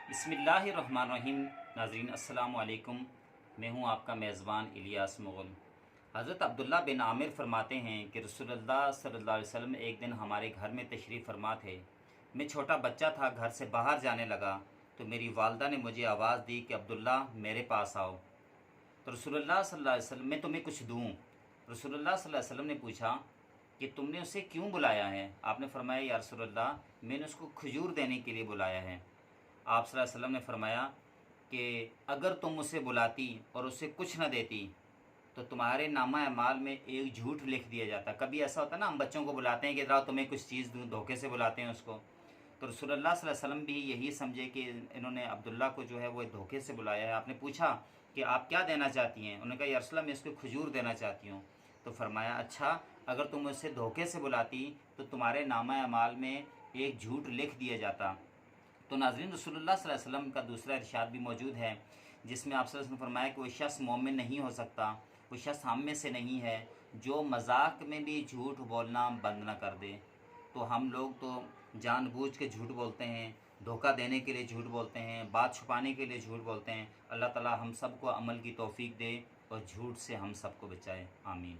बिस्मिल्लाहिर्रहमानिर्रहीम। नाज़रीन अस्सलाम वालेकुम। मैं हूँ आपका मेज़बान इलियास मुग़ल। हज़रत अब्दुल्ला बिन आमिर फ़रमाते हैं कि रसूलुल्लाह सल्लल्लाहु अलैहि वसल्लम एक दिन हमारे घर में तशरीफ़ फरमा थे। मैं छोटा बच्चा था, घर से बाहर जाने लगा तो मेरी वालदा ने मुझे आवाज़ दी कि अब्दुल्ला मेरे पास आओ। तो रसूलुल्लाह सल्लल्लाहु अलैहि वसल्लम मैं तुम्हें कुछ दूँ। रसूलुल्लाह सल्लल्लाहु अलैहि वसल्लम ने पूछा कि तुमने उसे क्यों बुलाया है? आपने फरमाया, या रसूलुल्लाह मैंने उसको खजूर देने के लिए बुलाया है। आप सल्लल्लाहु अलैहि वसल्लम ने फरमाया कि अगर तुम उसे बुलाती और उसे कुछ न देती तो तुम्हारे नामा अमाल में एक झूठ लिख दिया जाता। कभी ऐसा होता है ना, हम बच्चों को बुलाते हैं कि ज़रा तुम्हें कुछ चीज़ दूँ, धोखे से बुलाते हैं उसको। तो रसूलुल्लाह सल्लल्लाहु अलैहि वसल्लम भी यही समझे कि इन्होंने अब्दुल्ला को जो है वो धोखे से बुलाया है। आपने पूछा कि आप क्या देना चाहती हैं? उन्होंने कहा, या रसूलल्लाह मैं इसको खजूर देना चाहती हूँ। तो फरमाया, अच्छा अगर तुम उसे धोखे से बुलाती तो तुम्हारे नामा अमाल में एक झूठ लिख दिया जाता। तो नाज़रीन, रसूलुल्लाह सल्लल्लाहु अलैहि वसल्लम का दूसरा इरशाद भी मौजूद है जिसमें आप सल्लल्लाहु अलैहि वसल्लम ने फरमाया कि वो शख्स मोमिन नहीं हो सकता, वो शख्स हम में से नहीं है जो मजाक में भी झूठ बोलना बंद ना कर दे। तो हम लोग तो जानबूझ के झूठ बोलते हैं, धोखा देने के लिए झूठ बोलते हैं, बात छुपाने के लिए झूठ बोलते हैं। अल्लाह ताला हम सबको अमल की तौफीक दे और झूठ से हम सबको बचाए। आमीन।